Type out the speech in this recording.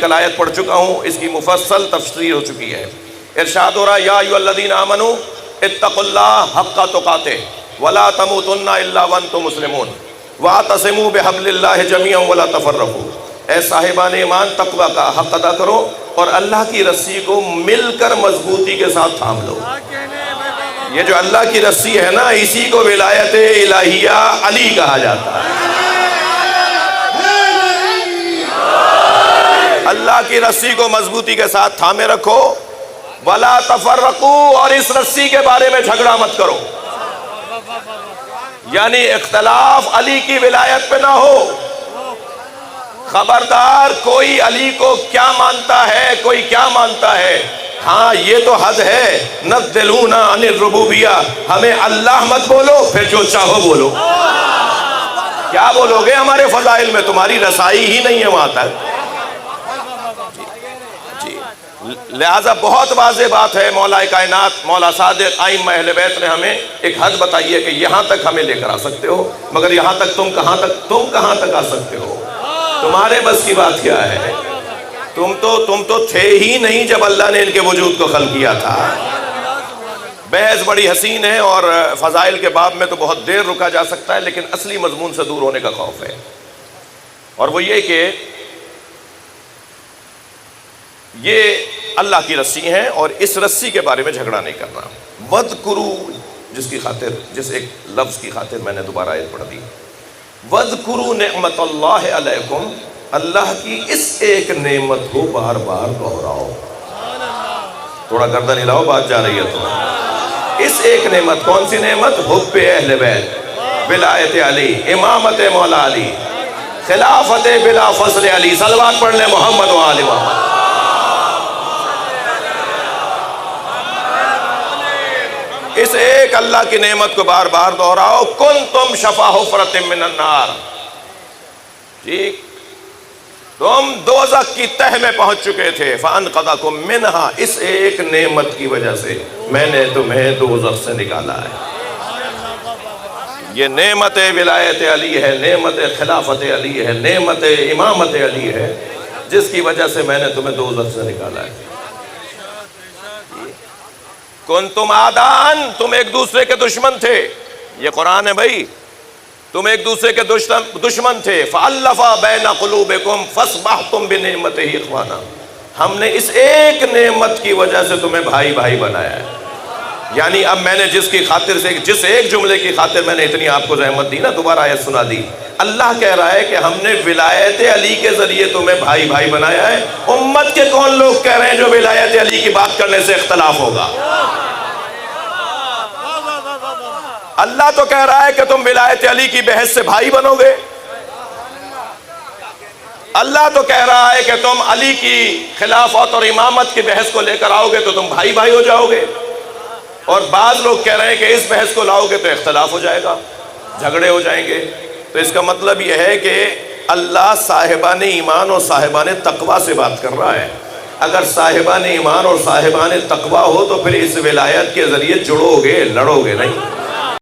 कल आयत पढ़ चुका हूँ, इसकी मुफस्सल तफसीर हो चुकी है। इरशाद हो रहा है, या अय्युहल्लज़ीना आमनू इत्तक़ुल्लाह हक़्क़ तुक़ातिह वला तमूतुन्ना इल्ला व अंतुम मुस्लिमून वअतसिमू बिहब्लिल्लाहि जमीअन वला तफ़र्रक़ू। ऐ साहिबान ईमान, तक़वा का हक़ अदा करो और अल्लाह की रस्सी को मिलकर मजबूती के साथ थाम लो। ये जो अल्लाह की रस्सी है ना, इसी को विलायत इलाहिया अली कहा जाता है। अल्लाह की रस्सी को मजबूती के साथ थामे रखो, वला तफर्रकू, और इस रस्सी के बारे में झगड़ा मत करो, यानी इख्तलाफ अली की विलायत पे ना हो। खबरदार, कोई अली को क्या मानता है, कोई क्या मानता है। हाँ, ये तो हद है, नज़्ज़िलूना अनिर रुबूबिया, हमें अल्लाह मत बोलो, फिर जो चाहो बोलो। क्या बोलोगे हमारे फजाइल में? तुम्हारी रसाई ही नहीं है वहां तक। लिहाजा बहुत वाज़ेह बात है, मौला कायनात मौला सादिक आइम्मा अहले बैत ने हमें एक हद बताई है कि यहाँ तक हमें लेकर आ सकते हो, मगर यहाँ तक तुम कहाँ तक आ सकते हो? तुम्हारे बस की बात क्या है? तुम तो थे ही नहीं जब अल्लाह ने इनके वजूद को खल्क किया था। बहस बड़ी हसीन है और फ़ज़ाइल के बाब में तो बहुत देर रुका जा सकता है, लेकिन असली मजमून से दूर होने का खौफ है, और वो ये कि ये अल्लाह की रस्सी है और इस रस्सी के बारे में झगड़ा नहीं करना। वज़कुरू, जिसकी खातिर, जिस एक लफ्ज़ की खातिर मैंने दोबारा आयत पढ़ दी, वज़कुरू निअमतल्लाहि अलैकुम, अल्लाह की इस एक नेमत को बार बार दोहराओ। थोड़ा गर्दन हिलाओ, बात जा रही है तो। इस एक नेमत, कौन सी नेमत? हुब्बे अहले बैत, विलायत अली, इमामत मौला अली, खिलाफत बिला फज़ल अली। सलवात पढ़ ले मोहम्मद व आले मोहम्मद। इस एक अल्लाह की नेमत को बार बार दोहराओ। कुंतुम शफा हुफ़रतिम मिनन नार, ठीक, तुम दोज़ख की तह में पहुंच चुके थे। फ़अनक़ज़कुम मिनहा, इस एक नेमत की वजह से मैंने तुम्हें दोज़ख से निकाला है। ये नेमत विलायत अली है, नेमत खिलाफत अली है, नेमत इमामत अली है, जिसकी वजह से मैंने तुम्हें दोज़ख से निकाला है। कुंतुम आदान, तुम एक दूसरे के दुश्मन थे, ये कुरान है भाई, तुम एक दूसरे के दुश्मन थे। फ़अल्लफ़ा बैन क़ुलूबिकुम फ़अस्बहतुम बिनिअमतिही इख़वाना, हमने इस एक नेमत की वजह से तुम्हें भाई भाई बनाया है। यानी अब मैंने जिसकी खातिर से, जिस एक जुमले की खातिर मैंने इतनी आपको ज़हमत दी ना, दोबारा आयत सुना दी। अल्लाह कह रहा है कि हमने विलायत अली के जरिए तुम्हें भाई भाई बनाया है। उम्मत के कौन लोग कह रहे हैं जो विलायत अली की बात करने से इख्तलाफ होगा? अल्लाह तो कह रहा है कि तुम विलायत अली की बहस से भाई बनोगे। अल्लाह तो कह रहा है कि तुम अली की खिलाफत और इमामत की बहस को लेकर आओगे तो तुम भाई भाई हो जाओगे। और बाज़ लोग कह रहे हैं कि इस बहस को लाओगे तो इख्तलाफ हो जाएगा, झगड़े हो जाएंगे। तो इसका मतलब यह है कि अल्लाह साहिबान ईमान और साहिबान तक़वा से बात कर रहा है। अगर साहिबान ईमान और साहिबान तक़वा हो तो फिर इस विलायत के ज़रिए जुड़ोगे, लड़ोगे नहीं।